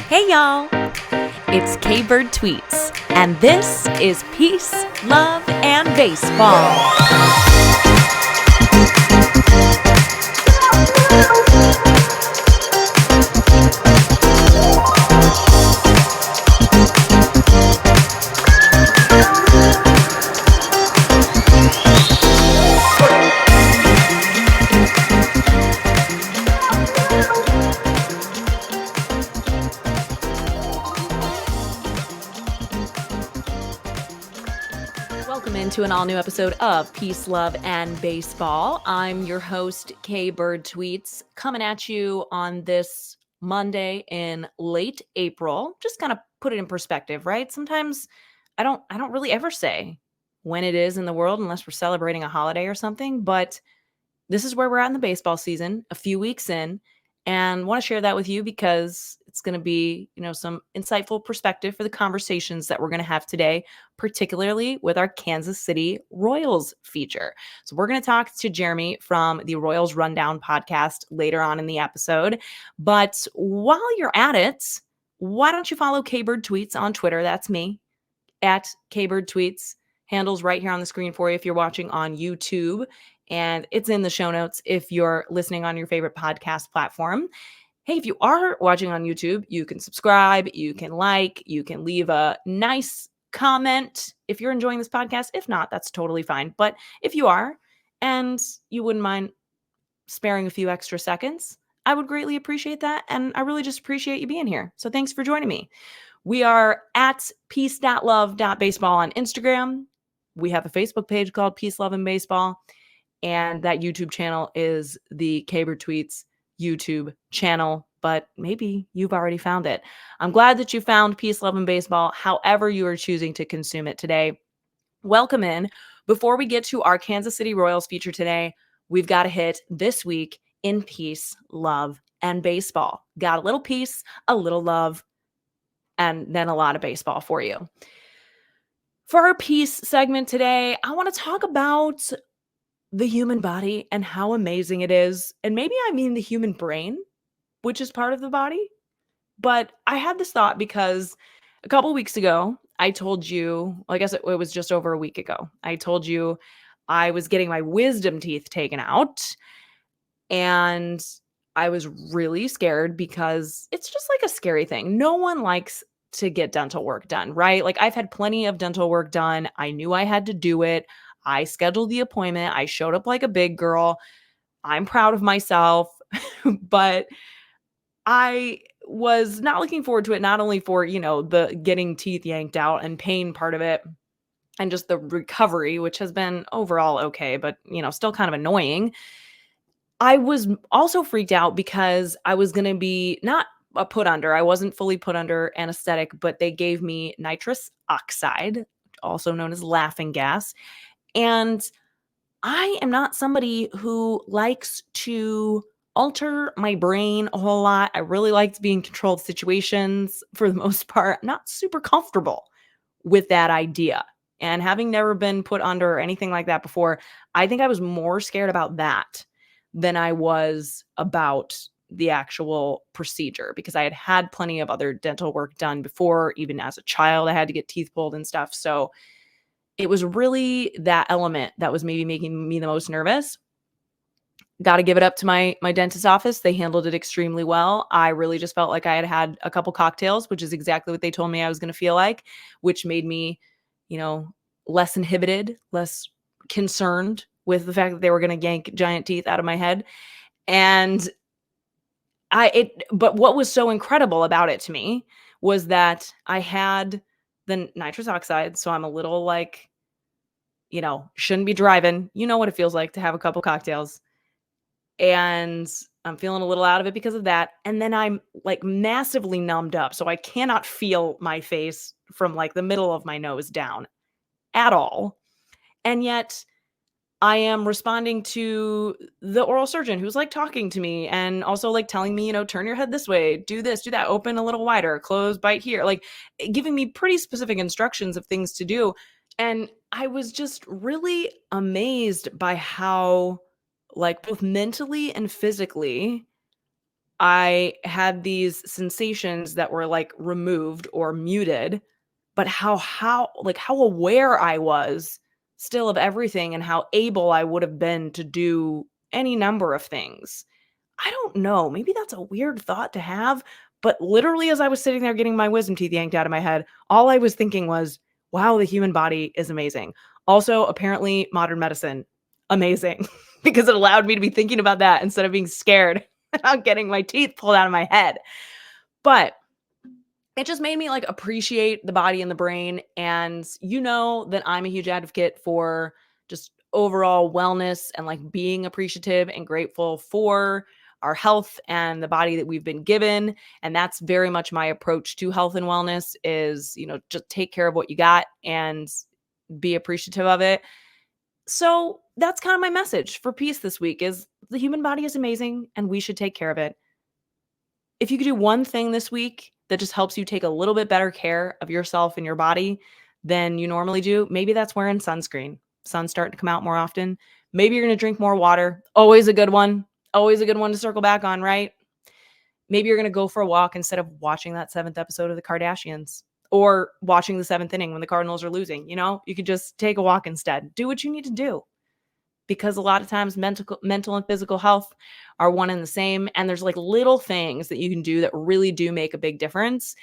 Hey y'all, it's K-Bird Tweets, and this is Peace, Love, and Baseball. Welcome into an all-new episode of Peace, Love, and Baseball. I'm your host, K-Bird Tweets, coming at you on this Monday in late April. Just kind of put it in perspective, right? Sometimes I don't really ever say when it is in the world unless we're celebrating a holiday or something, but this is where we're at in the baseball season, a few weeks in, and want to share that with you because it's going to be, some insightful perspective for the conversations that we're going to have today, particularly with our Kansas City Royals feature. So we're going to talk to Jeremy from the Royals Rundown podcast later on in the episode. But while you're at it, why don't you follow K-Bird Tweets on Twitter? That's me, at K-Bird Tweets. Handles right here on the screen for you if you're watching on YouTube. And it's in the show notes if you're listening on your favorite podcast platform. Hey, if you are watching on YouTube, you can subscribe, you can like, you can leave a nice comment if you're enjoying this podcast. If not, that's totally fine. But if you are, and you wouldn't mind sparing a few extra seconds, I would greatly appreciate that. And I really just appreciate you being here. So thanks for joining me. We are at peace.love.baseball on Instagram. We have a Facebook page called Peace, Love, and Baseball. And that YouTube channel is the K-Bird Tweets YouTube channel, but maybe you've already found it. I'm glad that you found Peace, Love, and Baseball, however you are choosing to consume it today. Welcome in. Before we get to our Kansas City Royals feature today, we've got to hit this week in Peace, Love, and Baseball. Got a little peace, a little love, and then a lot of baseball for you. For our Peace segment today, I want to talk about the human body and how amazing it is. And maybe I mean the human brain, which is part of the body. But I had this thought because a couple weeks ago, I told you, I guess it was just over a week ago, I told you I was getting my wisdom teeth taken out. And I was really scared because it's just like a scary thing. No one likes to get dental work done, right? Like I've had plenty of dental work done. I knew I had to do it. I scheduled the appointment. I showed up like a big girl. I'm proud of myself, but I was not looking forward to it, not only for, the getting teeth yanked out and pain part of it and just the recovery, which has been overall okay, but, still kind of annoying. I was also freaked out because I was going to be not put under. I wasn't fully put under anesthetic, but they gave me nitrous oxide, also known as laughing gas. And I am not somebody who likes to alter my brain a whole lot. I really like to be in controlled situations for the most part. I'm not super comfortable with that idea. And having never been put under or anything like that before, I think I was more scared about that than I was about the actual procedure because I had had plenty of other dental work done before. Even as a child, I had to get teeth pulled and stuff. So it was really that element that was maybe making me the most nervous. Got to give it up to my dentist office. They handled it extremely well. I really just felt like I had had a couple cocktails, which is exactly what they told me I was going to feel like, which made me, less inhibited, less concerned with the fact that they were going to yank giant teeth out of my head. And but what was so incredible about it to me was that I had the nitrous oxide. So I'm a little like, shouldn't be driving. You know what it feels like to have a couple cocktails. And I'm feeling a little out of it because of that. And then I'm like massively numbed up. So I cannot feel my face from like the middle of my nose down at all. And yet I am responding to the oral surgeon who's like talking to me and also like telling me, turn your head this way, do this, do that, open a little wider, close, bite here, like giving me pretty specific instructions of things to do. And I was just really amazed by how, like, both mentally and physically I had these sensations that were like removed or muted, but how aware I was still of everything and how able I would have been to do any number of things. I don't know. Maybe that's a weird thought to have, but literally as I was sitting there getting my wisdom teeth yanked out of my head, all I was thinking was, wow, the human body is amazing. Also, apparently modern medicine, amazing, because it allowed me to be thinking about that instead of being scared about getting my teeth pulled out of my head. But it just made me like appreciate the body and the brain. And you know that I'm a huge advocate for just overall wellness and like being appreciative and grateful for our health and the body that we've been given. And that's very much my approach to health and wellness is, just take care of what you got and be appreciative of it. So that's kind of my message for peace this week is the human body is amazing and we should take care of it. If you could do one thing this week that just helps you take a little bit better care of yourself and your body than you normally do, maybe that's wearing sunscreen. Sun's starting to come out more often. Maybe you're going to drink more water. Always a good one. Always a good one to circle back on, right? Maybe you're going to go for a walk instead of watching that 7th episode of the Kardashians or watching the 7th inning when the Cardinals are losing. You could just take a walk instead. Do what you need to do, because a lot of times mental and physical health are one and the same. And there's like little things that you can do that really do make a big difference.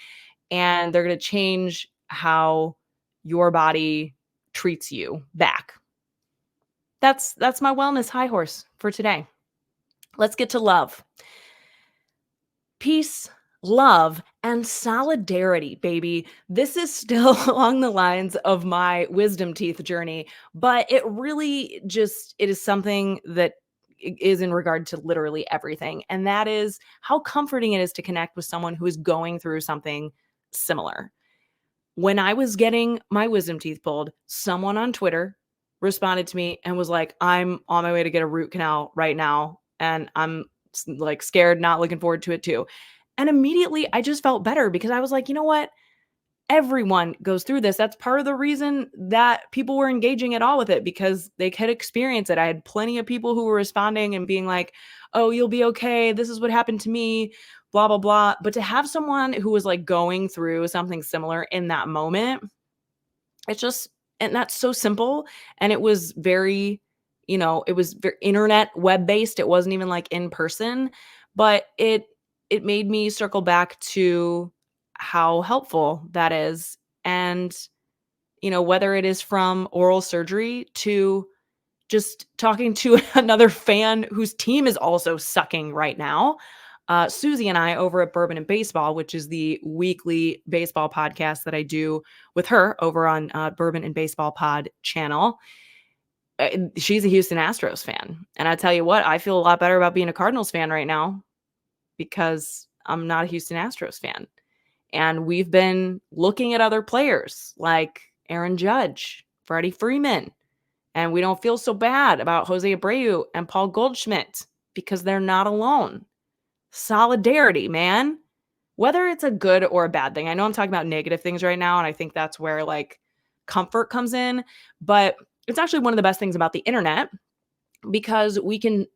And they're going to change how your body treats you back. That's my wellness high horse for today. Let's get to love. Peace, love, and solidarity, baby. This is still along the lines of my wisdom teeth journey, but it really it is something that is in regard to literally everything. And that is how comforting it is to connect with someone who is going through something similar. When I was getting my wisdom teeth pulled, someone on Twitter responded to me and was like, I'm on my way to get a root canal right now. And I'm like scared, not looking forward to it too. And immediately I just felt better because I was like, you know what? Everyone goes through this. That's part of the reason that people were engaging at all with it, because they could experience it. I had plenty of people who were responding and being like, oh, you'll be okay. This is what happened to me, blah, blah, blah. But to have someone who was like going through something similar in that moment, and that's so simple. And it was very, it was very internet web based. It wasn't even like in person, but it made me circle back to how helpful that is. And, whether it is from oral surgery to just talking to another fan whose team is also sucking right now. Susie and I over at Bourbon and Baseball, which is the weekly baseball podcast that I do with her over on Bourbon and Baseball Pod channel. She's a Houston Astros fan. And I tell you what, I feel a lot better about being a Cardinals fan right now because I'm not a Houston Astros fan. And we've been looking at other players like Aaron Judge, Freddie Freeman, and we don't feel so bad about Jose Abreu and Paul Goldschmidt because they're not alone. Solidarity, man. Whether it's a good or a bad thing. I know I'm talking about negative things right now, and I think that's where like comfort comes in, but it's actually one of the best things about the internet because we can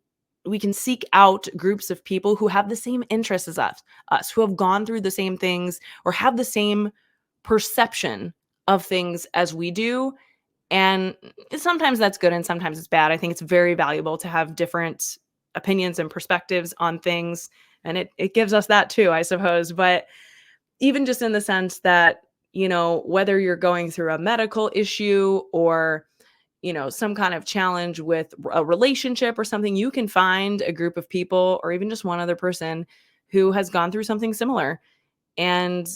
seek out groups of people who have the same interests as us, who have gone through the same things or have the same perception of things as we do. And sometimes that's good and sometimes it's bad. I think it's very valuable to have different opinions and perspectives on things. And it gives us that too, I suppose. But even just in the sense that, whether you're going through a medical issue or, some kind of challenge with a relationship or something, you can find a group of people or even just one other person who has gone through something similar. And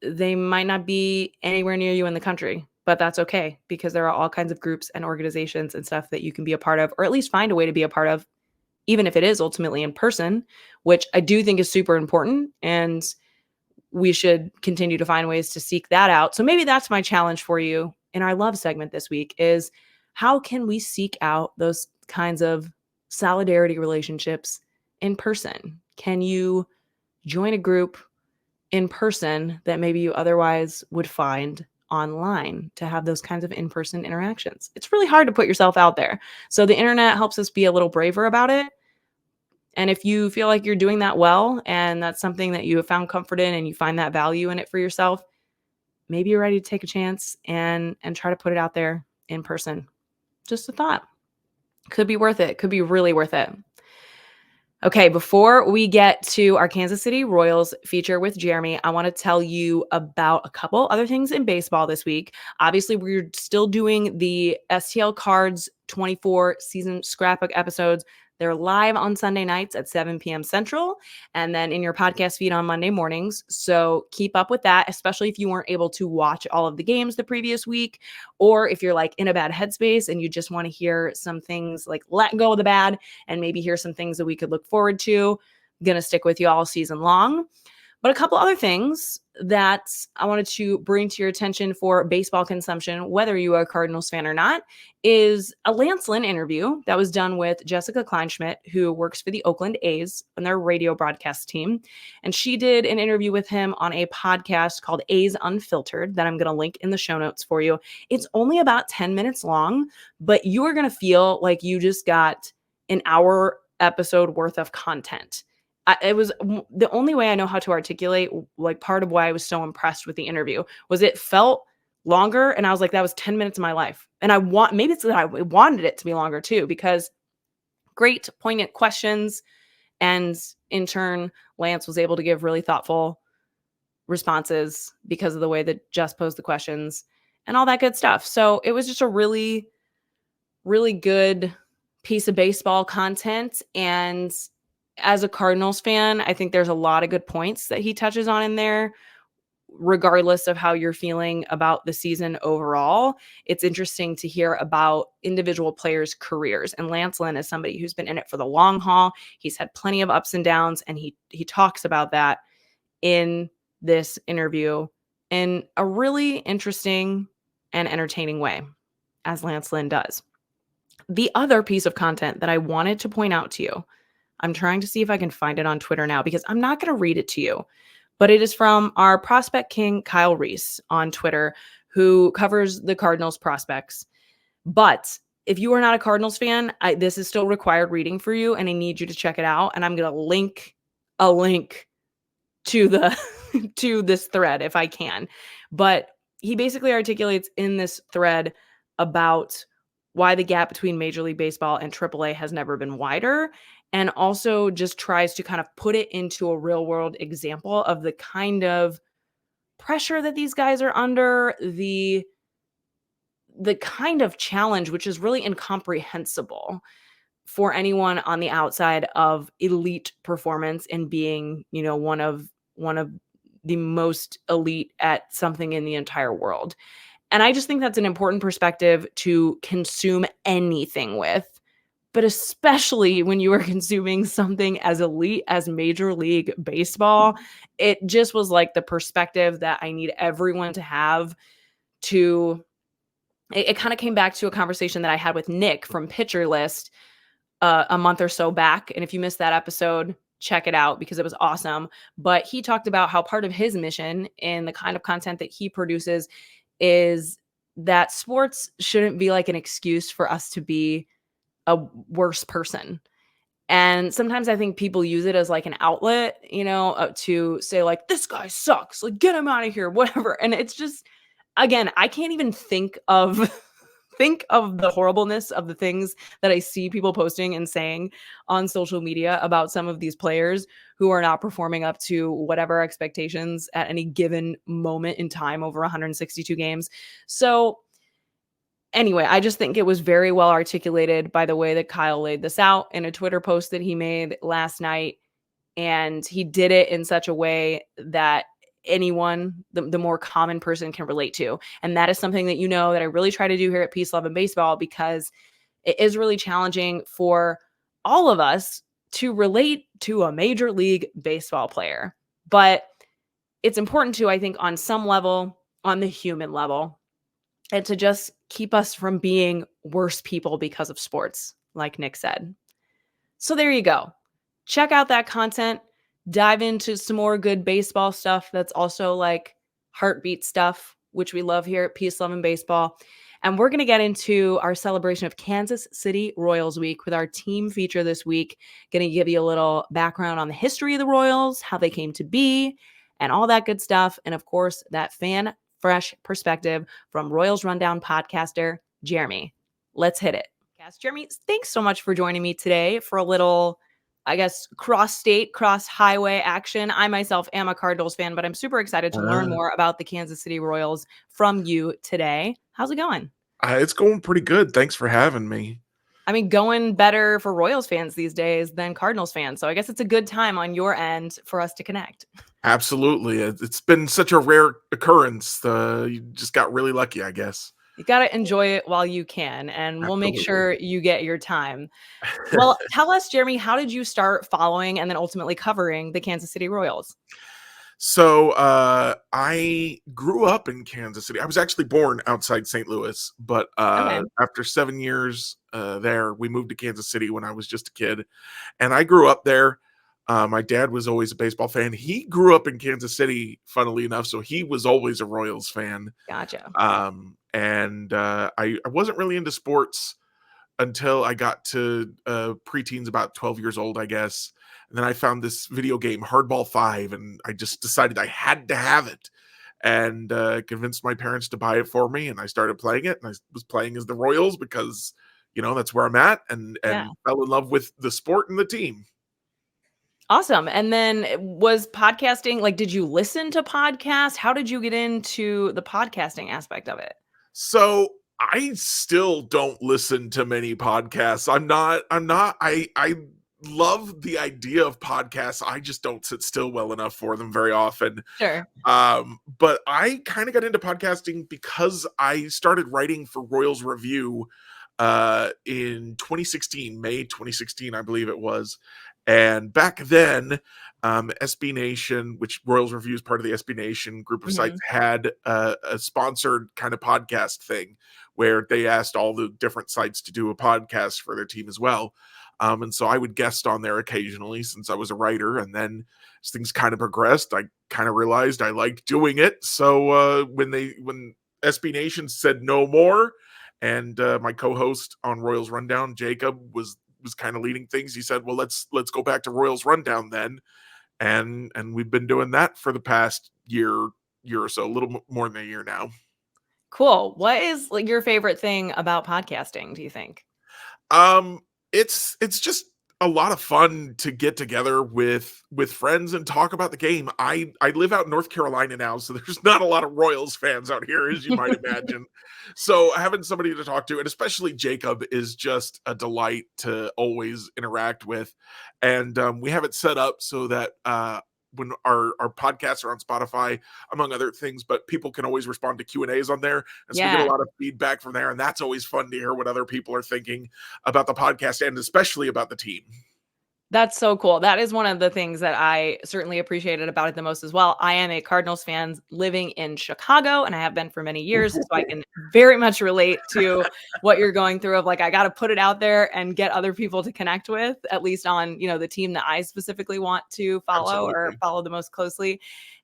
they might not be anywhere near you in the country, but that's okay because there are all kinds of groups and organizations and stuff that you can be a part of, or at least find a way to be a part of, even if it is ultimately in person, which I do think is super important. And we should continue to find ways to seek that out. So maybe that's my challenge for you in our love segment this week is how can we seek out those kinds of solidarity relationships in person? Can you join a group in person that maybe you otherwise would find online to have those kinds of in-person interactions? It's really hard to put yourself out there. So the internet helps us be a little braver about it. And if you feel like you're doing that well, and that's something that you have found comfort in and you find that value in it for yourself, maybe you're ready to take a chance and try to put it out there in person. Just a thought. Could be worth it. Could be really worth it. Okay, before we get to our Kansas City Royals feature with Jeremy, I want to tell you about a couple other things in baseball this week. Obviously, we're still doing the STL Cards 24 season scrapbook episodes. They're live on Sunday nights at 7 p.m. Central, and then in your podcast feed on Monday mornings. So keep up with that, especially if you weren't able to watch all of the games the previous week, or if you're like in a bad headspace and you just want to hear some things like let go of the bad and maybe hear some things that we could look forward to. I'm going to stick with you all season long. But a couple other things that I wanted to bring to your attention for baseball consumption, whether you are a Cardinals fan or not, is a Lance Lynn interview that was done with Jessica Kleinschmidt, who works for the Oakland A's on their radio broadcast team. And she did an interview with him on a podcast called A's Unfiltered that I'm going to link in the show notes for you. It's only about 10 minutes long, but you are going to feel like you just got an hour episode worth of content. It was the only way I know how to articulate, like part of why I was so impressed with the interview was it felt longer. And I was like, that was 10 minutes of my life. And maybe it's that I wanted it to be longer too, because great poignant questions. And in turn, Lance was able to give really thoughtful responses because of the way that Jess posed the questions and all that good stuff. So it was just a really, really good piece of baseball content. And as a Cardinals fan, I think there's a lot of good points that he touches on in there, regardless of how you're feeling about the season overall. It's interesting to hear about individual players' careers. And Lance Lynn is somebody who's been in it for the long haul. He's had plenty of ups and downs, and he talks about that in this interview in a really interesting and entertaining way, as Lance Lynn does. The other piece of content that I wanted to point out to you, I'm trying to see if I can find it on Twitter now because I'm not going to read it to you, but it is from our prospect king, Kyle Reese, on Twitter, who covers the Cardinals prospects. But if you are not a Cardinals fan, this is still required reading for you, and I need you to check it out. And I'm going to link a link to the to this thread if I can. But he basically articulates in this thread about why the gap between Major League Baseball and AAA has never been wider, and also just tries to kind of put it into a real world example of the kind of pressure that these guys are under, the kind of challenge, which is really incomprehensible for anyone on the outside of elite performance and being, one of the most elite at something in the entire world. And I just think that's an important perspective to consume anything with, but especially when you are consuming something as elite as Major League Baseball. It just was like the perspective that I need everyone to have to. It kind of came back to a conversation that I had with Nick from Pitcher List a month or so back. And if you missed that episode, check it out because it was awesome. But he talked about how part of his mission in the kind of content that he produces is that sports shouldn't be like an excuse for us to be a worse person. And sometimes I think people use it as like an outlet, to say like, this guy sucks, like get him out of here, whatever. And it's just, again, I can't even think of the horribleness of the things that I see people posting and saying on social media about some of these players who are not performing up to whatever expectations at any given moment in time over 162 games. So anyway, I just think it was very well articulated by the way that Kyle laid this out in a Twitter post that he made last night. And he did it in such a way that anyone, the more common person, can relate to. And that is something that that I really try to do here at Peace, Love, and Baseball, because it is really challenging for all of us to relate to a Major League Baseball player. But it's important to, I think, on some level, on the human level, and to just keep us from being worse people because of sports, like Nick said. So there you go. Check out that content. Dive into some more good baseball stuff that's also like heartbeat stuff, which we love here at Peace, Love, and Baseball. And we're going to get into our celebration of Kansas City Royals Week with our team feature this week. Going to give you a little background on the history of the Royals, how they came to be, and all that good stuff. And of course, that fan fresh perspective from Royals Rundown podcaster, Jeremy. Let's hit it. Jeremy, thanks so much for joining me today for a little, I guess, cross-state, cross-highway action. I myself am a Cardinals fan, but I'm super excited to learn more about the Kansas City Royals from you today. How's it going? It's going pretty good. Thanks for having me. I mean, going better for Royals fans these days than Cardinals fans. So I guess it's a good time on your end for us to connect. Absolutely. It's been such a rare occurrence. You just got really lucky, I guess. You got to enjoy it while you can, and we'll Absolutely. make sure you get your time. Well, tell us, Jeremy, how did you start following and then ultimately covering the Kansas City Royals? So I grew up in Kansas City. I was actually born outside St. Louis, but after 7 years there, we moved to Kansas City when I was just a kid. And I grew up there. My dad was always a baseball fan. He grew up in Kansas City, funnily enough, so he was always a Royals fan. Gotcha. I wasn't really into sports until I got to preteens, about 12 years old, I guess. And then I found this video game, Hardball 5, and I just decided I had to have it, and convinced my parents to buy it for me. And I started playing it, and I was playing as the Royals because, that's where I'm at, and fell in love with the sport and the team. Awesome. And then was podcasting, like, did you listen to podcasts? How did you get into the podcasting aspect of it? So I still don't listen to many podcasts. I love the idea of podcasts. I just don't sit still well enough for them very often. Sure. But I kind of got into podcasting because I started writing for Royals Review in 2016, May 2016, I believe it was. And back then, SB Nation, which Royals Review is part of the SB Nation group of sites, had a sponsored kind of podcast thing where they asked all the different sites to do a podcast for their team as well. And so I would guest on there occasionally since I was a writer. And then as things kind of progressed, I kind of realized I liked doing it. So when SB Nation said no more, and my co-host on Royals Rundown, Jacob, was kind of leading things, he said, well, let's go back to Royals Rundown then. And we've been doing that for the past year or so, a little more than a year now. Cool. What is like your favorite thing about podcasting, do you think? It's just a lot of fun to get together with friends and talk about the game. I live out in North Carolina now, so there's not a lot of Royals fans out here, as you might imagine. So having somebody to talk to, and especially Jacob, is just a delight to always interact with. And we have it set up so that when our podcasts are on Spotify, among other things, but people can always respond to Q&As on there. And so we get a lot of feedback from there. And that's always fun to hear what other people are thinking about the podcast and especially about the team. That's so cool. That is one of the things that I certainly appreciated about it the most as well. I am a Cardinals fan living in Chicago, and I have been for many years. So I can very much relate to what you're going through of like, I got to put it out there and get other people to connect with, at least on, the team that I specifically want to follow or follow the most closely.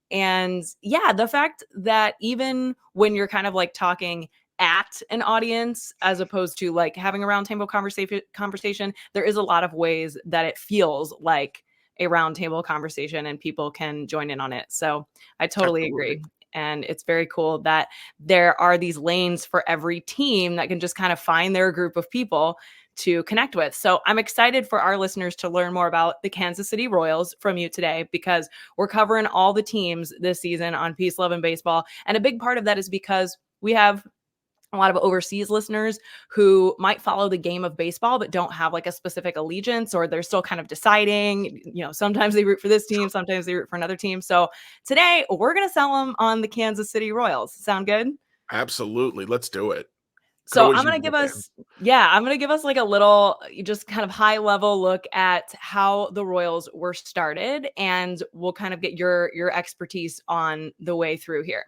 And yeah, the fact that even when you're kind of like talking at an audience as opposed to like having a roundtable conversation, there is a lot of ways that it feels like a roundtable conversation and people can join in on it. So I totally agree. And it's very cool that there are these lanes for every team that can just kind of find their group of people to connect with. So I'm excited for our listeners to learn more about the Kansas City Royals from you today, because we're covering all the teams this season on Peace, Love, and Baseball. And a big part of that is because we have a lot of overseas listeners who might follow the game of baseball, but don't have like a specific allegiance, or they're still kind of deciding, sometimes they root for this team, sometimes they root for another team. So today we're going to sell them on the Kansas City Royals. Sound good? Absolutely. Let's do it. So I'm going to give us like a little, just kind of high level look at how the Royals were started, and we'll kind of get your expertise on the way through here.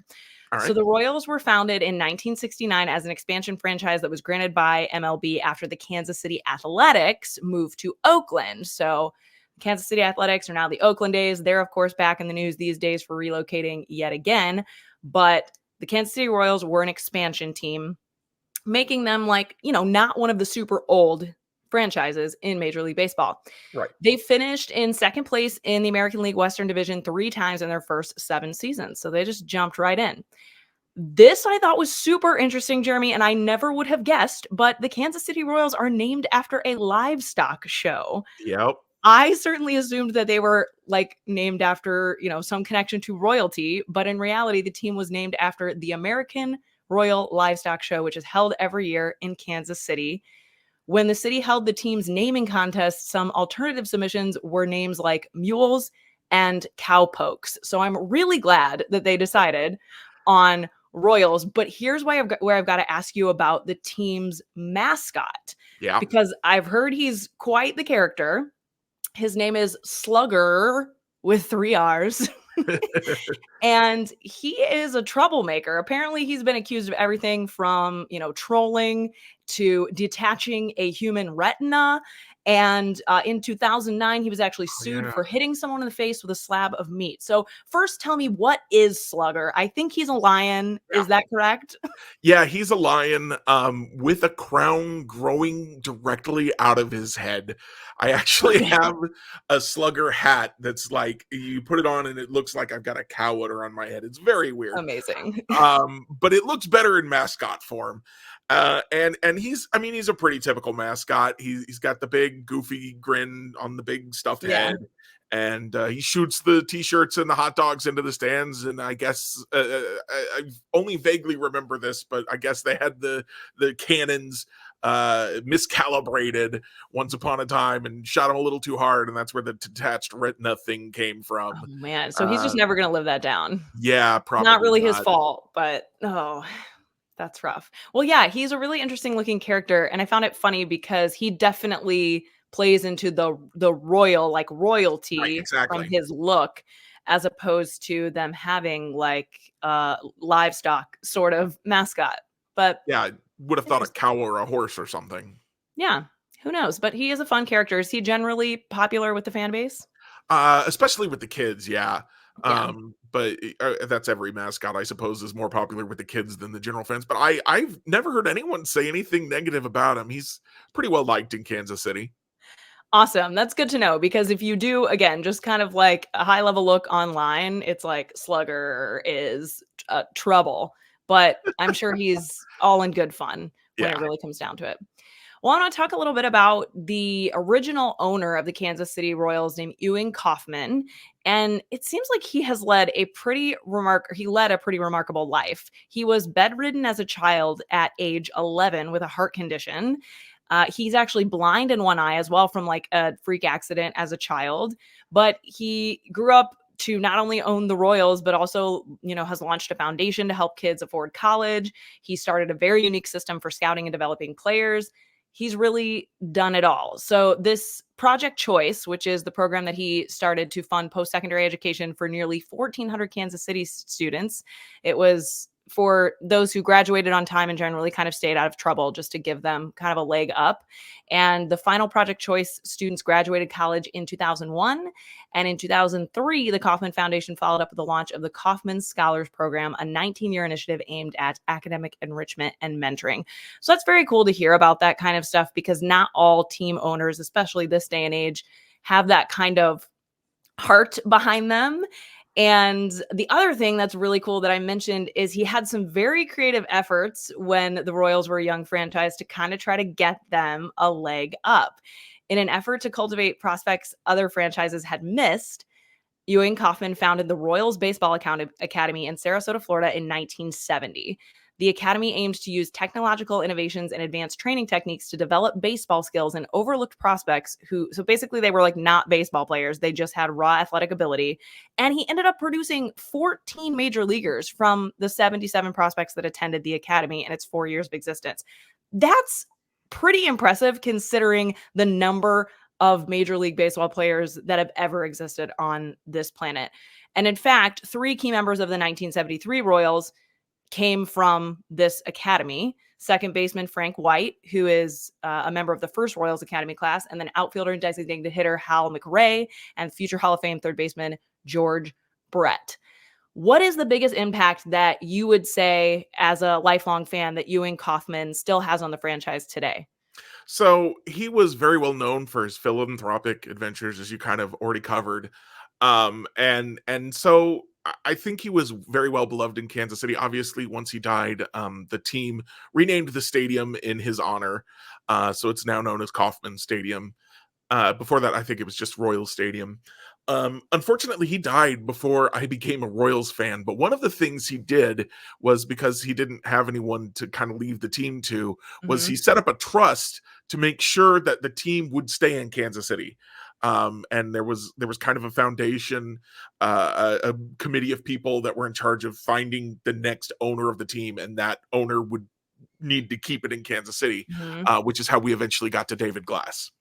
Right. So the Royals were founded in 1969 as an expansion franchise that was granted by MLB after the Kansas City Athletics moved to Oakland. So Kansas City Athletics are now the Oakland A's. They're, of course, back in the news these days for relocating yet again. But the Kansas City Royals were an expansion team. making them like, not one of the super old franchises in Major League Baseball. Right. They finished in second place in the American League Western Division 3 times in their first 7 seasons. So they just jumped right in. This I thought was super interesting, Jeremy, and I never would have guessed, but the Kansas City Royals are named after a livestock show. Yep. I certainly assumed that they were like named after, some connection to royalty, but in reality, the team was named after the American Royal Livestock Show, which is held every year in Kansas City. When the city held the team's naming contest, some alternative submissions were names like mules and cowpokes. So I'm really glad that they decided on Royals. But here's where I've got to ask you about the team's mascot, Yeah. because I've heard he's quite the character. His name is Slugger with 3 R's. And he is a troublemaker. Apparently, he's been accused of everything from, trolling to detaching a human retina. And in 2009, he was actually sued Yeah. for hitting someone in the face with a slab of meat. So first, tell me, what is Slugger? I think he's a lion. Yeah. Is that correct? Yeah, he's a lion with a crown growing directly out of his head. I actually have a Slugger hat that's like, you put it on and it looks like I've got a cow udder on my head. It's very weird. Amazing. But it looks better in mascot form. And he's a pretty typical mascot. He's got the big goofy grin on the big stuffed Yeah. head. And he shoots the t-shirts and the hot dogs into the stands. And I guess I only vaguely remember this, but I guess they had the cannons miscalibrated once upon a time and shot him a little too hard, and that's where the detached retina thing came Oh, from. man. So he's just never going to live that down. Yeah, Not probably really his not. fault, but that's rough. Well, yeah, he's a really interesting looking character, and I found it funny because he definitely plays into the royal, like Right, royalty from exactly. his look, as opposed to them having like livestock sort of mascot. But Yeah, I would have thought a interesting. cow or a horse or something. Yeah, who knows? But he is a fun character. Is he generally popular with the fan base? Especially with the kids, yeah. Yeah. But that's every mascot, I suppose, is more popular with the kids than the general fans. But I've never heard anyone say anything negative about him. He's pretty well liked in Kansas City. Awesome. That's good to know, because if you do, again, just kind of like a high level look online, it's like Slugger is trouble, but I'm sure he's all in good fun when it Yeah. really comes down to it. Well, I want to talk a little bit about the original owner of the Kansas City Royals named Ewing Kauffman. And it seems like he led a pretty remarkable life. He was bedridden as a child at age 11 with a heart condition. He's actually blind in one eye as well from like a freak accident as a child, but he grew up to not only own the Royals, but also, has launched a foundation to help kids afford college. He started a very unique system for scouting and developing players. He's really done it all. So this Project Choice, which is the program that he started to fund post-secondary education for nearly 1,400 Kansas City students, it was for those who graduated on time and generally kind of stayed out of trouble, just to give them kind of a leg up. And the final Project Choice students graduated college in 2001. And in 2003, the Kauffman Foundation followed up with the launch of the Kauffman Scholars Program, a 19-year initiative aimed at academic enrichment and mentoring. So that's very cool to hear about that kind of stuff, because not all team owners, especially this day and age, have that kind of heart behind them. And the other thing that's really cool that I mentioned is he had some very creative efforts when the Royals were a young franchise to kind of try to get them a leg up. In an effort to cultivate prospects other franchises had missed, Ewing Kauffman founded the Royals Baseball Academy in Sarasota, Florida in 1970. The academy aimed to use technological innovations and advanced training techniques to develop baseball skills in overlooked prospects so basically they were like not baseball players. They just had raw athletic ability. And he ended up producing 14 major leaguers from the 77 prospects that attended the academy in its 4 years of existence. That's pretty impressive considering the number of Major League Baseball players that have ever existed on this planet. And in fact, 3 key members of the 1973 Royals came from this academy. Second baseman Frank White, who is a member of the first Royals Academy class, and then outfielder and designated hitter Hal McRae, and future Hall of Fame third baseman George Brett. What is the biggest impact that you would say as a lifelong fan that Ewing Kauffman still has on the franchise today? So he was very well known for his philanthropic adventures, as you kind of already covered. And so I think he was very well beloved in Kansas City. Obviously, once he died, the team renamed the stadium in his honor. So it's now known as Kauffman Stadium. Before that, I think it was just Royal Stadium. Unfortunately, he died before I became a Royals fan. But one of the things he did was, because he didn't have anyone to kind of leave the team to, was Mm-hmm. he set up a trust to make sure that the team would stay in Kansas City. And there was kind of a foundation, a committee of people that were in charge of finding the next owner of the team, and that owner would need to keep it in Kansas City, Mm-hmm. which is how we eventually got to David Glass.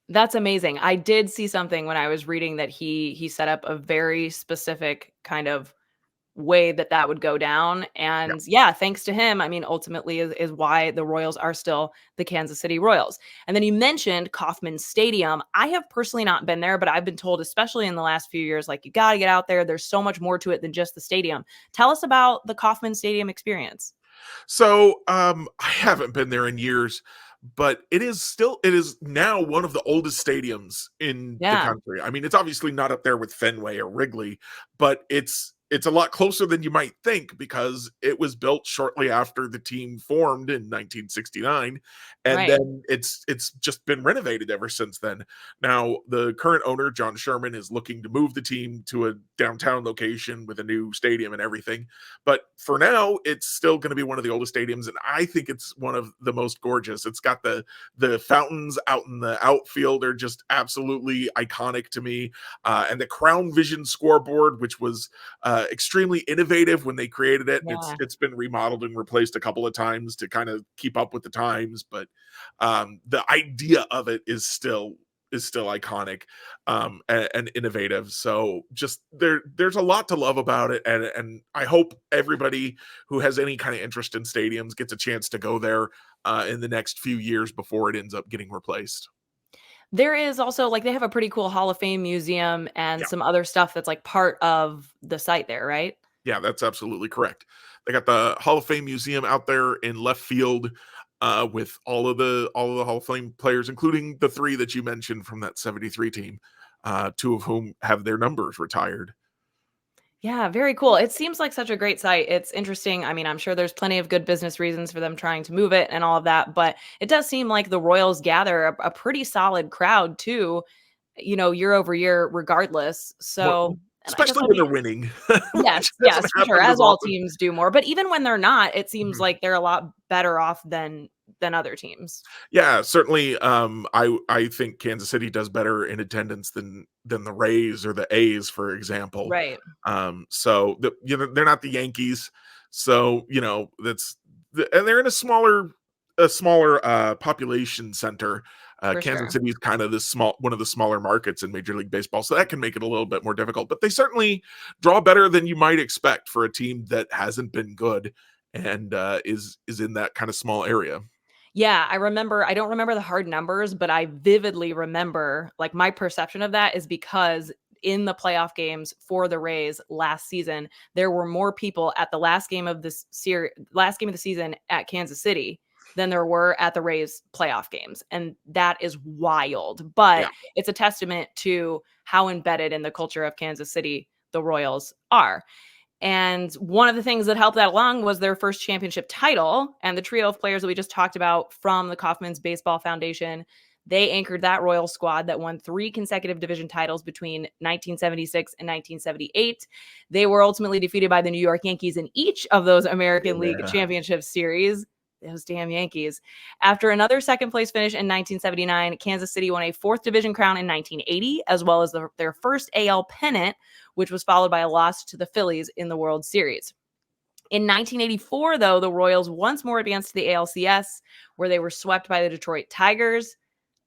That's amazing. I did see something when I was reading that he set up a very specific kind of way that that would go down. And yeah, thanks to him, I mean, ultimately is why the Royals are still the Kansas City Royals. And then you mentioned Kauffman Stadium. I have personally not been there, but I've been told, especially in the last few years, like, you got to get out there. There's so much more to it than just the stadium. Tell us about the Kauffman Stadium experience. So, I haven't been there in years, but it is now one of the oldest stadiums in the Yeah, country. I mean, it's obviously not up there with Fenway or Wrigley, but it's a lot closer than you might think, because it was built shortly after the team formed in 1969, and right. then it's just been renovated ever since then. Now, the current owner, John Sherman, is looking to move the team to a downtown location with a new stadium and everything. But for now, it's still going to be one of the oldest stadiums, and I think it's one of the most gorgeous. It's got the fountains out in the outfield are just absolutely iconic to me, and the Crown Vision scoreboard, which was extremely innovative when they created it. Yeah. It's been remodeled and replaced a couple of times to kind of keep up with the times, but the idea of it is still iconic, and innovative. So just there's a lot to love about it, and I hope everybody who has any kind of interest in stadiums gets a chance to go there in the next few years before it ends up getting replaced. There is also, like, they have a pretty cool Hall of Fame museum and Yeah, some other stuff that's like part of the site there, right? yeah, that's absolutely correct. They got the Hall of Fame museum out there in left field, with all of the Hall of Fame players, including the three that you mentioned from that '73 team, two of whom have their numbers retired. Yeah, very cool. It seems like such a great site. It's interesting. I mean, I'm sure there's plenty of good business reasons for them trying to move it and all of that, but it does seem like the Royals gather a pretty solid crowd too, year over year, regardless. More, So, and I guess especially I'll when be they're winning, yes, which hasn't yes, for sure. happened As as all often. teams do more, but even when they're not, it seems Mhm. like they're a lot better off than other teams. Yeah, certainly. I think Kansas City does better in attendance than the Rays or the A's, for example. Right. So they're not the Yankees, so and they're in a smaller population center. For Kansas sure. City is kind of one of the smaller markets in Major League Baseball, so that can make it a little bit more difficult. But they certainly draw better than you might expect for a team that hasn't been good, and is in that kind of small area. Yeah, I don't remember the hard numbers, but I vividly remember, like, my perception of that is because in the playoff games for the Rays last season, there were more people at the last game of the season at Kansas City than there were at the Rays playoff games. And that is wild. Yeah. But it's a testament to how embedded in the culture of Kansas City the Royals are. And one of the things that helped that along was their first championship title. And the trio of players that we just talked about from the Kauffman's Baseball Foundation, they anchored that Royal squad that won 3 consecutive division titles between 1976 and 1978. They were ultimately defeated by the New York Yankees in each of those American League Yeah. Championship Series. Those damn Yankees. After another second place finish in 1979, Kansas City won a fourth division crown in 1980, as well as their first AL pennant, which was followed by a loss to the Phillies in the World Series. In 1984, though, the Royals once more advanced to the ALCS, where they were swept by the Detroit Tigers.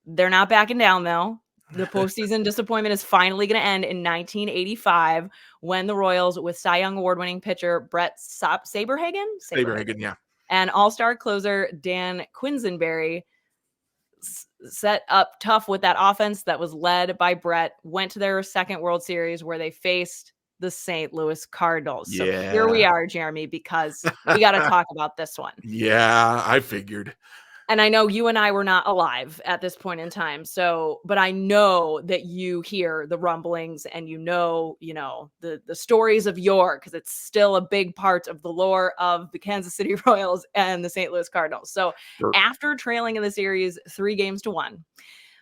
They're not backing down, though. The postseason disappointment is finally going to end in 1985 when the Royals, with Cy Young Award-winning pitcher Brett Saberhagen, Saberhagen, yeah. and all-star closer Dan Quisenberry, set up tough with that offense that was led by Brett, went to their second World Series where they faced the St. Louis Cardinals. So here we Yeah. are, Jeremy, because we got to talk about this one. Yeah, I figured. And I know you and I were not alive at this point in time. So, but I know that you hear the rumblings and you know, the stories of yore, because it's still a big part of the lore of the Kansas City Royals and the St. Louis Cardinals. So Sure. after trailing in the series 3-1,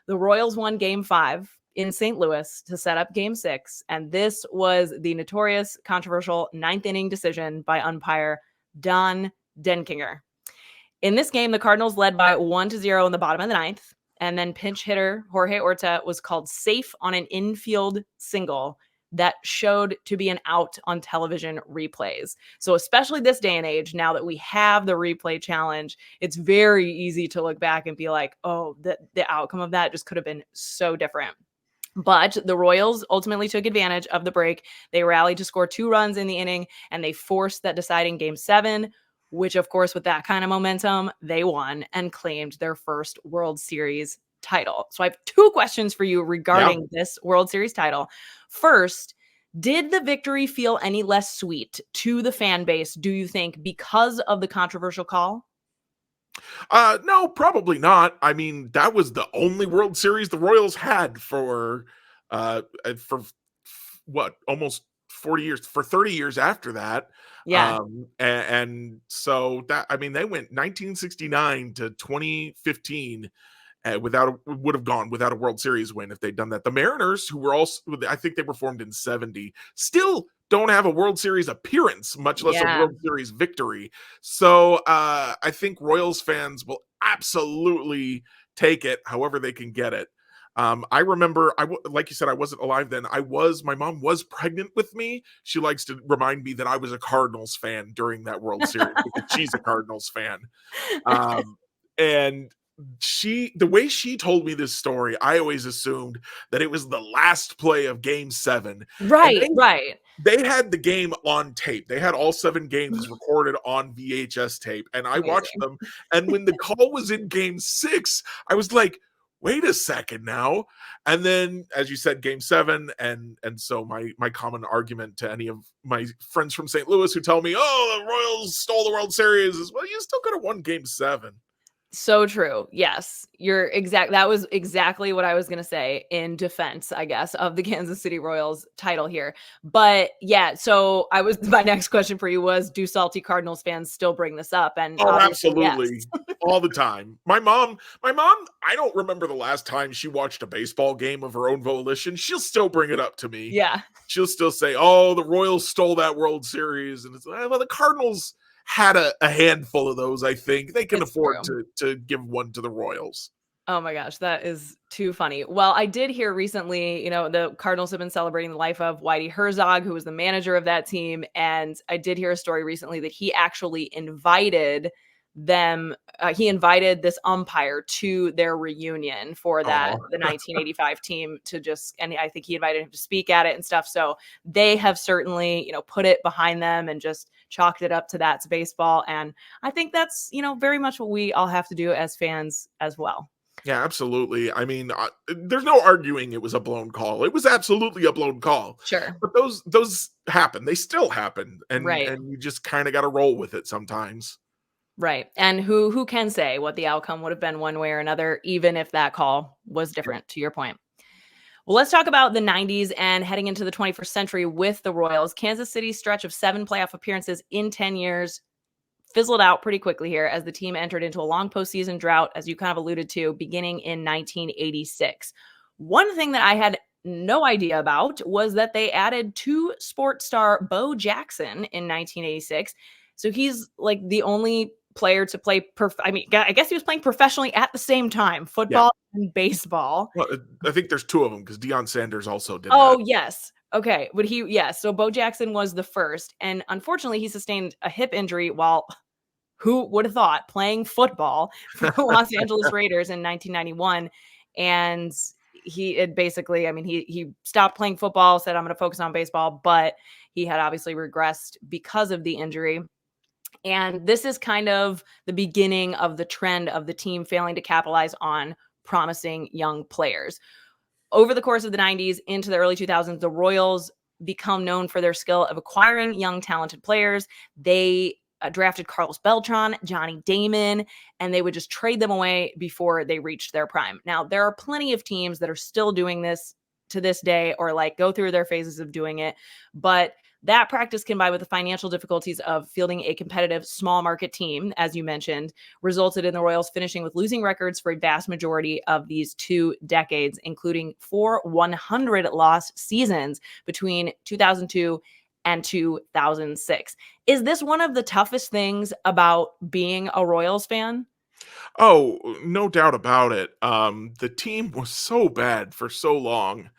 the Royals won Game 5 in St. Louis to set up Game 6. And this was the notorious, controversial 9th-inning decision by umpire Don Denkinger. In this game, the Cardinals led by 1-0 in the bottom of the 9th, and then pinch hitter Jorge Orta was called safe on an infield single that showed to be an out on television replays. So especially this day and age, now that we have the replay challenge, it's very easy to look back and be like, oh, the outcome of that just could have been so different. But the Royals ultimately took advantage of the break. They rallied to score 2 runs in the inning, and they forced that deciding Game 7, which, of course, with that kind of momentum, they won and claimed their first World Series title. So I have 2 questions for you regarding this World Series title. First, did the victory feel any less sweet to the fan base, do you think, because of the controversial call? No, probably not. I mean, that was the only World Series the Royals had for what, almost 40 years, for 30 years after that. Yeah. And so that, I mean, they went 1969 to 2015 would have gone without a World Series win if they'd done that. The Mariners, who were also, I think they were formed in 70, still don't have a World Series appearance, much less a Yeah. World Series victory. So I think Royals fans will absolutely take it however they can get it. I remember, like you said, I wasn't alive then. My mom was pregnant with me. She likes to remind me that I was a Cardinals fan during that World Series because she's a Cardinals fan. And the way she told me this story, I always assumed that it was the last play of Game 7. And Right. they had the game on tape. They had all 7 games recorded on VHS tape, and I watched Amazing. them. And when the call was in Game 6, I was like, wait a second now. And then, as you said, Game 7, and so my common argument to any of my friends from St. Louis who tell me, oh, the Royals stole the World Series, is, well, you still could have won Game 7. So true. Yes, that was exactly what I was going to say in defense, I guess, of the Kansas City Royals title here. But yeah, so my next question for you was, do salty Cardinals fans still bring this up? And Oh, obviously, absolutely. yes. All the time. My mom, I don't remember the last time she watched a baseball game of her own volition. She'll still bring it up to me. Yeah. She'll still say, oh, the Royals stole that World Series. And it's like, well, the Cardinals had a handful of those, I think. They can It's afford true. to give one to the Royals. Oh my gosh, that is too funny. Well, I did hear recently, the Cardinals have been celebrating the life of Whitey Herzog, who was the manager of that team. And I did hear a story recently that he actually invited this umpire to their reunion for the Oh, 1985 team and I think he invited him to speak at it and stuff. So they have certainly, put it behind them and just chalked it up to that's baseball. And I think that's, very much what we all have to do as fans as well. yeah, absolutely. I mean, there's no arguing it was a blown call. It was absolutely a blown call. Sure. But those happen. They still happen. And Right. you just kind of got to roll with it sometimes. Right. And who can say what the outcome would have been one way or another, even if that call was different, to your point. Well, let's talk about the 90s and heading into the 21st century with the Royals. Kansas City's stretch of 7 playoff appearances in 10 years fizzled out pretty quickly here as the team entered into a long postseason drought, as you kind of alluded to, beginning in 1986. One thing that I had no idea about was that they added 2 sports star Bo Jackson in 1986. So he's like the only player to play I guess he was playing professionally at the same time, football and baseball. Well, I think there's 2 of them because Deion Sanders also did Oh, that. yes. Okay. But so Bo Jackson was the first. And unfortunately, he sustained a hip injury while, who would have thought, playing football for the Los Angeles Raiders in 1991. And he stopped playing football, said, I'm going to focus on baseball, but he had obviously regressed because of the injury. And this is kind of the beginning of the trend of the team failing to capitalize on promising young players. Over the course of the 90s into the early 2000s, the Royals become known for their skill of acquiring young, talented players. They drafted Carlos Beltran, Johnny Damon, and they would just trade them away before they reached their prime. Now, there are plenty of teams that are still doing this to this day, or like go through their phases of doing it. But that practice, combined with the financial difficulties of fielding a competitive small market team, as you mentioned, resulted in the Royals finishing with losing records for a vast majority of these 2 decades, including 4 100 loss seasons between 2002 and 2006. Is this one of the toughest things about being a Royals fan? Oh, no doubt about it. The team was so bad for so long.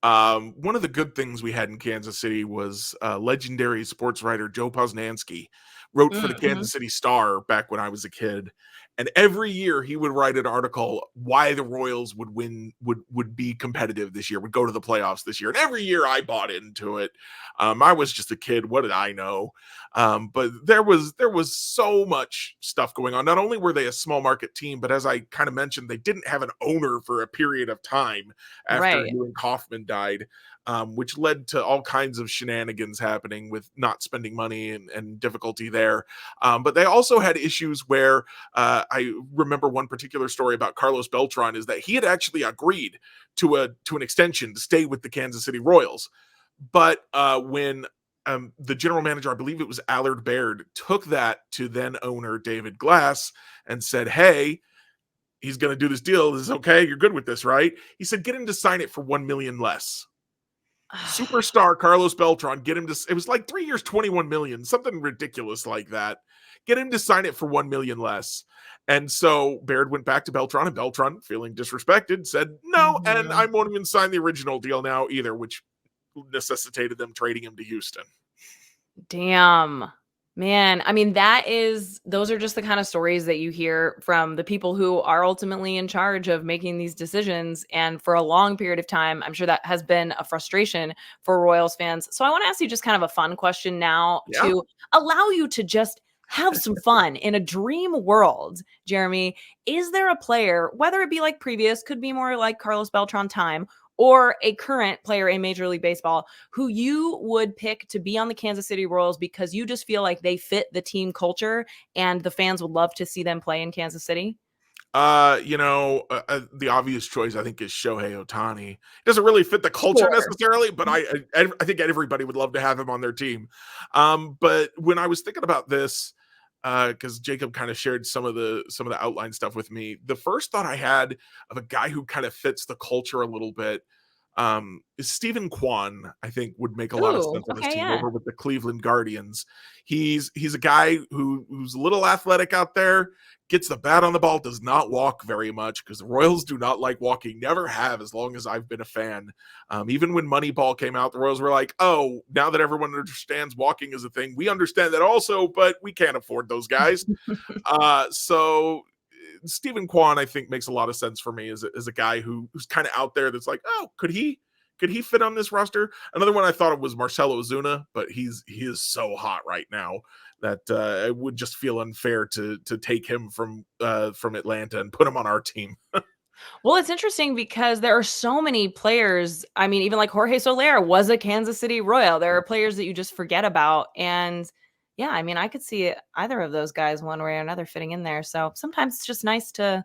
One of the good things we had in Kansas City was legendary sports writer Joe Posnanski wrote for the Mm-hmm. Kansas City Star back when I was a kid. And every year he would write an article why the Royals would win, would be competitive this year, would go to the playoffs this year. And every year I bought into it. I was just a kid. What did I know? But there was so much stuff going on. Not only were they a small market team, but as I kind of mentioned, they didn't have an owner for a period of time after Right. Ewan Kaufman died, which led to all kinds of shenanigans happening with not spending money and difficulty there. But they also had issues where I remember one particular story about Carlos Beltran is that he had actually agreed to an extension to stay with the Kansas City Royals. But when the general manager, I believe it was Allard Baird, took that to then owner David Glass and said, "Hey, he's going to do this deal. This is okay. You're good with this, right?" He said, "Get him to sign it for 1 million less." Superstar Carlos Beltran, get him to, it was like 3 years, 21 million, something ridiculous like that. Get him to sign it for 1 million less. And so Baird went back to Beltran, and Beltran, feeling disrespected, said no, and Mhm. I won't even sign the original deal now either, which necessitated them trading him to Houston. Damn. Man, I mean, those are just the kind of stories that you hear from the people who are ultimately in charge of making these decisions. And for a long period of time, I'm sure that has been a frustration for Royals fans. So I want to ask you just kind of a fun question now Yeah. to allow you to just have some fun in a dream world. Jeremy, is there a player, whether it be like previous, could be more like Carlos Beltran time, or a current player in Major League Baseball who you would pick to be on the Kansas City Royals because you just feel like they fit the team culture and the fans would love to see them play in Kansas City? The obvious choice I think is Shohei Ohtani. Doesn't really fit the culture Sure. necessarily, but I think everybody would love to have him on their team. But when I was thinking about this, because Jacob kind of shared some of the outline stuff with me, the first thought I had of a guy who kind of fits the culture a little bit is Stephen Kwan. I think would make a lot of Ooh, sense on this okay, team yeah. over with the Cleveland Guardians. He's a guy who's a little athletic out there, gets the bat on the ball, does not walk very much because the Royals do not like walking, never have as long as I've been a fan. Even when Moneyball came out, the Royals were like, "Oh, now that everyone understands walking is a thing, we understand that also, but we can't afford those guys." So Stephen Kwan, I think, makes a lot of sense for me as a guy who's kind of out there. That's like, oh, could he fit on this roster? Another one I thought of was Marcelo Ozuna, but he is so hot right now that it would just feel unfair to take him from Atlanta and put him on our team. Well, it's interesting because there are so many players. I mean, even like Jorge Soler was a Kansas City Royal. There are players that you just forget about. And yeah, I mean, I could see either of those guys one way or another fitting in there. So sometimes it's just nice to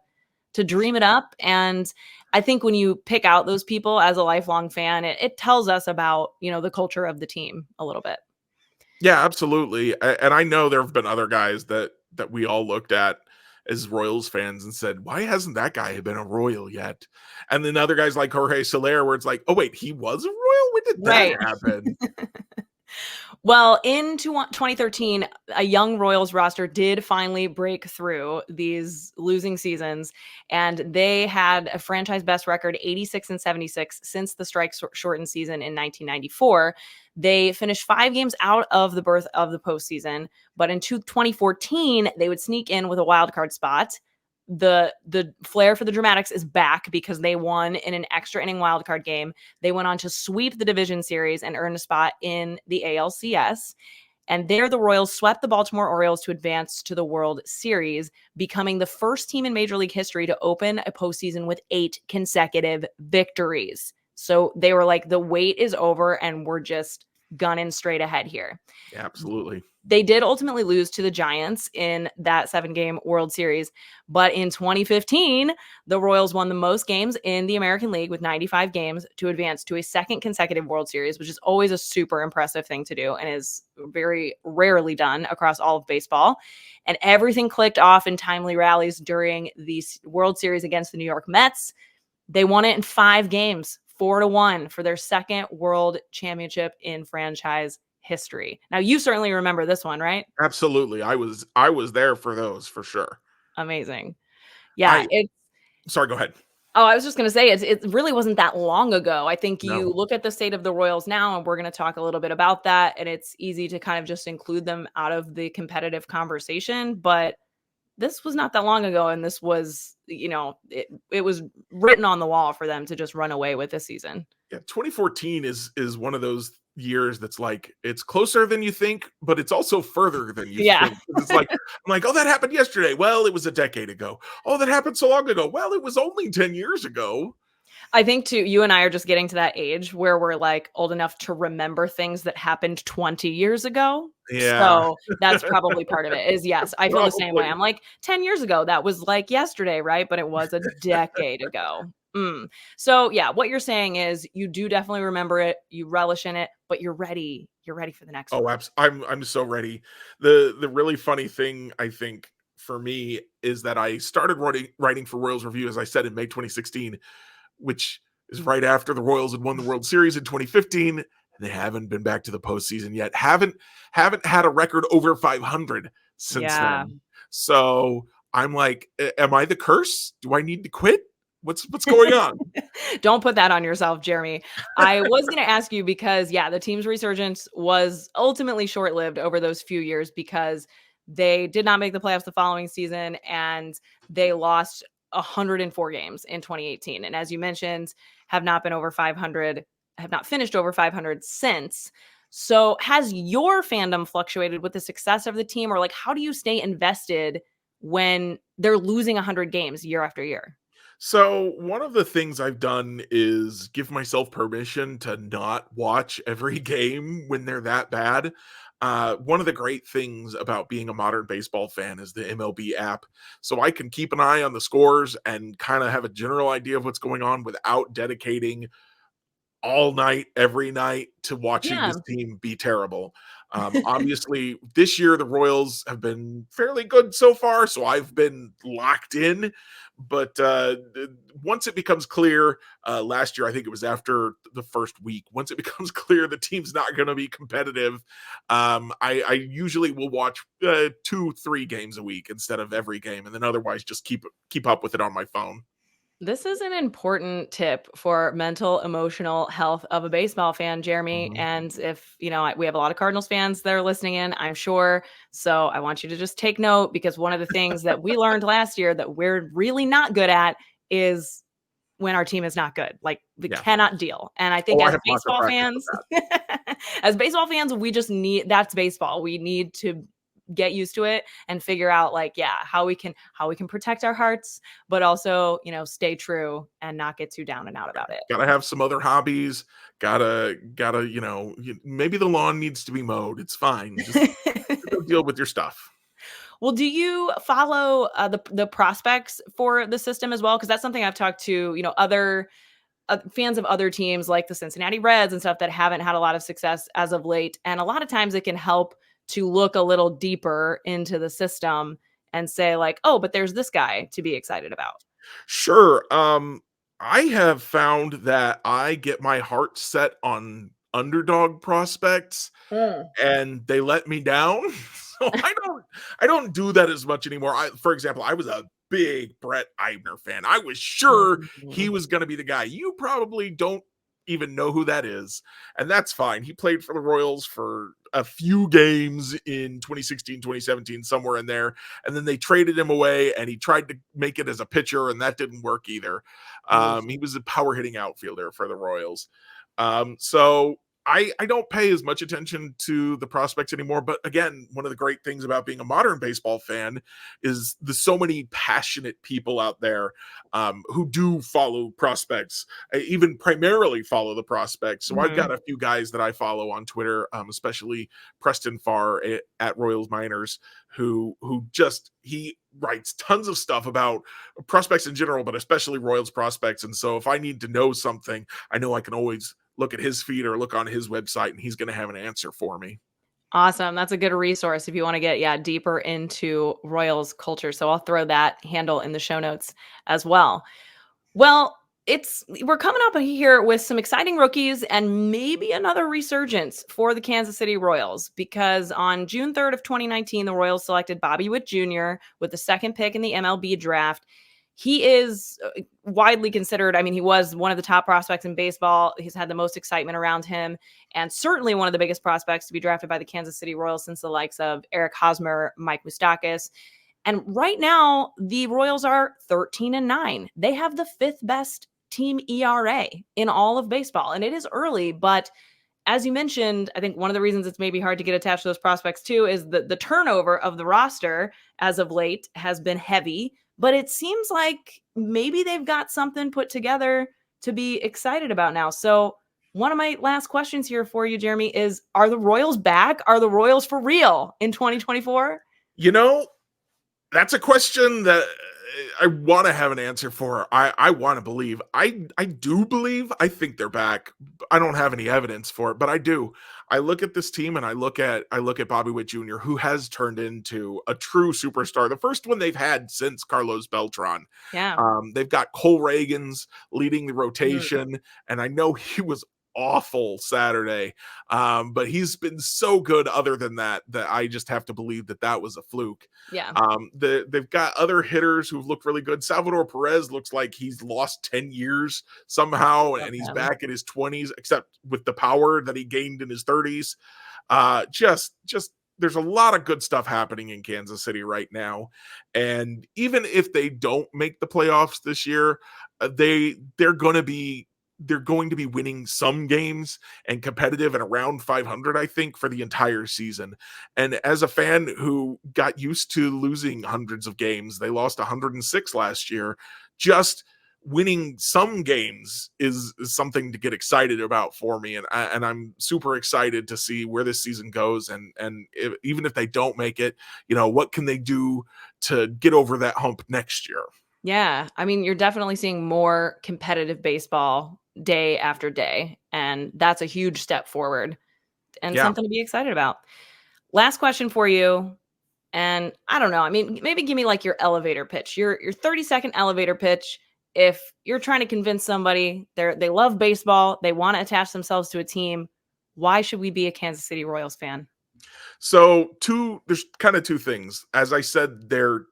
dream it up. And I think when you pick out those people as a lifelong fan, it tells us about, the culture of the team a little bit. Yeah, absolutely. And I know there have been other guys that we all looked at as Royals fans and said, "Why hasn't that guy been a Royal yet?" And then other guys like Jorge Soler, where it's like, "Oh wait, he was a Royal. When did that Right. happen?" Well, in 2013, a young Royals roster did finally break through these losing seasons, and they had a franchise best record 86-76 since the strike shortened season in 1994. They finished 5 games out of the berth of the postseason, but in 2014, they would sneak in with a wild card spot. The flair for the dramatics is back because they won in an extra inning wild card game. They went on to sweep the division series and earn a spot in the ALCS. And there, the Royals swept the Baltimore Orioles to advance to the World Series, becoming the first team in Major League history to open a postseason with 8 consecutive victories. So they were like, the wait is over and we're just gunning straight ahead here. Yeah, absolutely. They did ultimately lose to the Giants in that 7-game World Series. But in 2015, the Royals won the most games in the American League with 95 games to advance to a second consecutive World Series, which is always a super impressive thing to do and is very rarely done across all of baseball. And everything clicked off in timely rallies during the World Series against the New York Mets. They won it in 5 games, 4-1 for their second World Championship in franchise history. Now, you certainly remember this one, right? Absolutely. I was there for those for sure. Amazing. Yeah, I it's sorry, go ahead. oh, I was just gonna say it really wasn't that long ago. I think you No. look at the state of the Royals now, and we're gonna talk a little bit about that, and it's easy to kind of just include them out of the competitive conversation, but this was not that long ago, and this was, it was written on the wall for them to just run away with this season. Yeah, 2014 is one of those years that's like it's closer than you think, but it's also further than you Yeah. think. It's like I'm like, oh, that happened yesterday. Well, it was a decade ago. Oh, that happened so long ago. Well, it was only 10 years ago. I think too, you and I are just getting to that age where we're like old enough to remember things that happened 20 years ago. Yeah, So that's probably part of it is yes, I feel the same way. probably. I'm like 10 years ago, that was like yesterday, right? But it was a decade ago. Mm. So yeah, what you're saying is you do definitely remember it, you relish in it, but you're ready. You're ready for the next Oh, one. I'm so ready. The really funny thing I think for me is that I started writing for Royals Review, as I said, in May 2016, which is right after the Royals had won the World Series in 2015, and they haven't been back to the postseason yet. Haven't had a record over 500 since Yeah. then. So I'm like, am I the curse? Do I need to quit? What's going on? Don't put that on yourself, Jeremy. I was going to ask you because, yeah, the team's resurgence was ultimately short lived over those few years because they did not make the playoffs the following season and they lost 104 games in 2018. And as you mentioned, have not been over 500, have not finished over 500 since. So has your fandom fluctuated with the success of the team, or like how do you stay invested when they're losing 100 games year after year? So, one of the things I've done is give myself permission to not watch every game when they're that bad. One of the great things about being a modern baseball fan is the MLB app. So I can keep an eye on the scores and kind of have a general idea of what's going on without dedicating all night, every night to watching Yeah. this team be terrible. Obviously, this year the Royals have been fairly good so far, so I've been locked in. But once it becomes clear, last year I think it was after the first week. Once it becomes clear the team's not going to be competitive, I usually will watch 2, 3 games a week instead of every game, and then otherwise just keep up with it on my phone. This is an important tip for mental, emotional health of a baseball fan, Jeremy. Mhm. And if, we have a lot of Cardinals fans that are listening in, I'm sure. So I want you to just take note because one of the things that we learned last year that we're really not good at is when our team is not good. Like we Yeah. cannot deal. And I think Oh, I as have lots of baseball practice with fans, that. as baseball fans, we just need that's baseball. We need to get used to it and figure out like, yeah, how we can protect our hearts, but also, stay true and not get too down and out about it. Gotta have some other hobbies. Gotta, maybe the lawn needs to be mowed. It's fine. Just go deal with your stuff. Well, do you follow the prospects for the system as well? Because that's something I've talked to, other fans of other teams like the Cincinnati Reds and stuff that haven't had a lot of success as of late. And a lot of times it can help to look a little deeper into the system and say like, oh, but there's this guy to be excited about. Sure. I have found that I get my heart set on underdog prospects Mm. and they let me down. So I don't do that as much anymore. For example, I was a big Brett Eibner fan. I was sure he Mhm. was going to be the guy. You probably don't even know who that is, and that's fine. He played for the Royals for a few games in 2016, 2017, somewhere in there, and then they traded him away and he tried to make it as a pitcher and that didn't work either. Oof. He was a power hitting outfielder for the Royals. So I don't pay as much attention to the prospects anymore. But again, one of the great things about being a modern baseball fan is there's so many passionate people out there who do follow prospects, even primarily follow the prospects. So I've Mhm. got a few guys that I follow on Twitter, especially Preston Farr at Royals Miners, who just he writes tons of stuff about prospects in general, but especially Royals prospects. And so if I need to know something, I know I can always look at his feed or look on his website, and he's going to have an answer for me. Awesome. That's a good resource if you want to get, deeper into Royals culture. So I'll throw that handle in the show notes as well. Well, we're coming up here with some exciting rookies and maybe another resurgence for the Kansas City Royals, because on June 3rd of 2019, the Royals selected Bobby Witt Jr. with the second pick in the MLB draft. He is widely considered, I mean, he was one of the top prospects in baseball. He's had the most excitement around him, and certainly one of the biggest prospects to be drafted by the Kansas City Royals since the likes of Eric Hosmer, Mike Moustakas. And right now, the Royals are 13-9. They have the fifth best team ERA in all of baseball. And it is early, but as you mentioned, I think one of the reasons it's maybe hard to get attached to those prospects too is that the turnover of the roster as of late has been heavy, but it seems like maybe they've got something put together to be excited about now. So one of my last questions here for you, Jeremy, is, are the Royals back? Are the Royals for real in 2024? You know, that's a question that I want to have an answer for. I want to believe. I do believe. I think they're back. I don't have any evidence for it, but I do. I look at this team and I look at Bobby Witt Jr., who has turned into a true superstar, the first one they've had since Carlos Beltran. Yeah. They've got Cole Reagans leading the Mm, rotation, and I know he was awful Saturday, but he's been so good. Other than that, that I just have to believe that that was a fluke. yeah. They've got other hitters who've looked really good. Salvador Perez looks like he's lost 10 years somehow, Love and he's him. back in his 20s, except with the power that he gained in his 30s. Just there's a lot of good stuff happening in Kansas City right now, and even if they don't make the playoffs this year, they're going to be they're going to be winning some games and competitive and around 500, I think, for the entire season. And as a fan who got used to losing hundreds of games, they lost 106 last year. Just winning some games is something to get excited about for me, and I'm super excited to see where this season goes. And even if they don't make it, what can they do to get over that hump next year? Yeah. I mean, you're definitely seeing more competitive baseball day after day, and that's a huge step forward and Yeah. something to be excited about. Last question for you. And I don't know. I mean, maybe give me like your elevator pitch, your 30-second elevator pitch. If you're trying to convince somebody they love baseball, they want to attach themselves to a team, why should we be a Kansas City Royals fan? So there's kind of two things. As I said, they're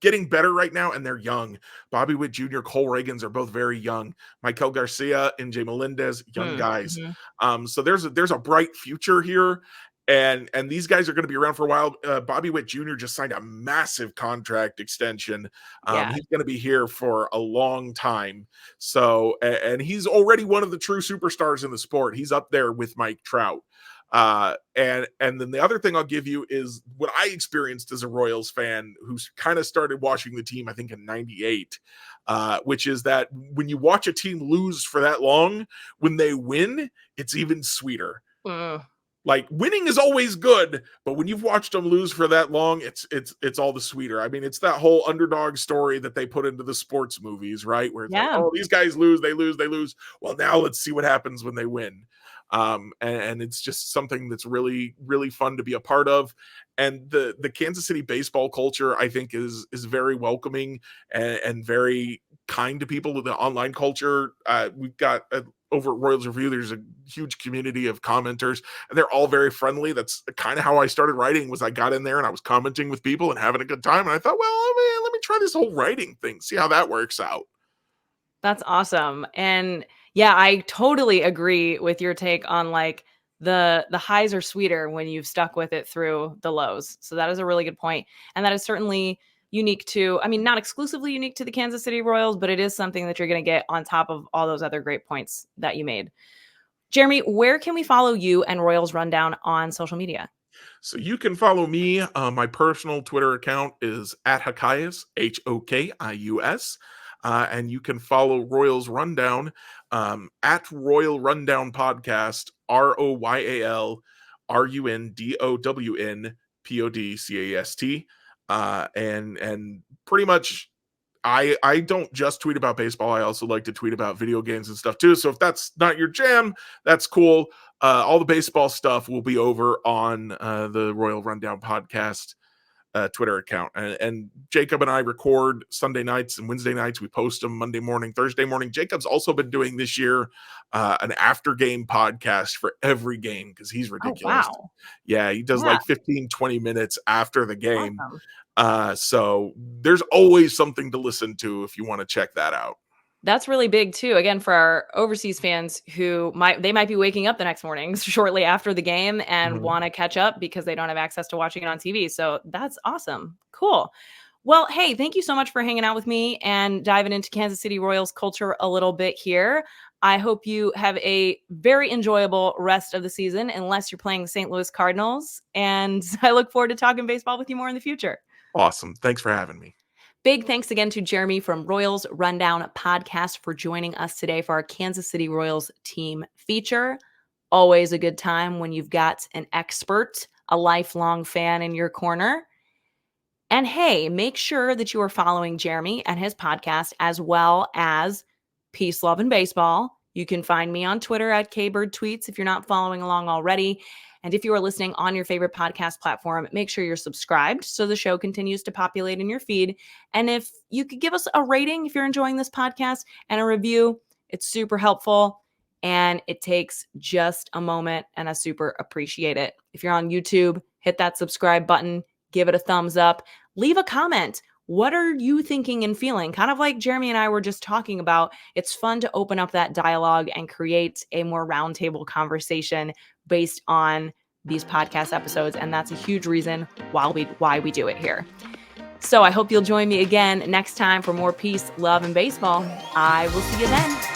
getting better right now, and they're young. Bobby Witt Jr., Cole Reagans are both very young. Michael Garcia and Jay Melendez, young guys. Mm-hmm. So there's a bright future here. And these guys are going to be around for a while. Bobby Witt Jr. just signed a massive contract extension. Yeah. He's going to be here for a long time. So, and he's already one of the true superstars in the sport. He's up there with Mike Trout. And then the other thing I'll give you is what I experienced as a Royals fan who's kind of started watching the team, I think in 98, which is that when you watch a team lose for that long, when they win, it's even sweeter. Mm, Like, winning is always good, but when you've watched them lose for that long, it's all the sweeter. I mean, it's that whole underdog story that they put into the sports movies, right? Where it's like, yeah. oh, these guys lose, they lose, they lose. Well, now let's see what happens when they win. And it's just something that's really, really fun to be a part of. And the Kansas City baseball culture, I think, is very welcoming and very kind to people. With the online culture, we've got over at Royals Review, there's a huge community of commenters, and they're all very friendly. That's kind of how I started writing. Was I got in there and I was commenting with people and having a good time, and I thought, well, let me try this whole writing thing, see how that works out. That's awesome. And yeah, I totally agree with your take on like the highs are sweeter when you've stuck with it through the lows. So that is a really good point. And that is certainly unique to, I mean, not exclusively unique to the Kansas City Royals, but it is something that you're going to get on top of all those other great points that you made. Jeremy, where can we follow you and Royals Rundown on social media? So you can follow me. My personal Twitter account is at Hokius, Hokius. And you can follow Royals Rundown at Royal Rundown Podcast, RoyalRundownPodcast. And pretty much I don't just tweet about baseball. I also like to tweet about video games and stuff too. So if that's not your jam, that's cool. All the baseball stuff will be over on the Royal Rundown Podcast Twitter account. And Jacob and I record Sunday nights and Wednesday nights. We post them Monday morning, Thursday morning. Jacob's also been doing this year an after game podcast for every game because he's Oh, ridiculous. wow. Yeah, he does Yeah. like 15, 20 minutes after the game. Awesome. So there's always something to listen to if you want to check that out. That's really big too. Again, for our overseas fans who might be waking up the next morning shortly after the game and want to catch up because they don't have access to watching it on TV. So that's awesome. Cool. Well, hey, thank you so much for hanging out with me and diving into Kansas City Royals culture a little bit here. I hope you have a very enjoyable rest of the season, unless you're playing the St. Louis Cardinals. And I look forward to talking baseball with you more in the future. Awesome. Thanks for having me. Big thanks again to Jeremy from Royals Rundown Podcast for joining us today for our Kansas City Royals team feature. Always a good time when you've got an expert, a lifelong fan in your corner. And hey, make sure that you are following Jeremy and his podcast, as well as Peace, Love, and Baseball. You can find me on Twitter at KBirdTweets if you're not following along already. And if you are listening on your favorite podcast platform, make sure you're subscribed so the show continues to populate in your feed. And if you could give us a rating if you're enjoying this podcast and a review, it's super helpful. And it takes just a moment, and I super appreciate it. If you're on YouTube, hit that subscribe button, give it a thumbs up, leave a comment. What are you thinking and feeling? Kind of like Jeremy and I were just talking about. It's fun to open up that dialogue and create a more roundtable conversation based on these podcast episodes. And that's a huge reason why we do it here. So I hope you'll join me again next time for more Peace, Love, and Baseball. I will see you then.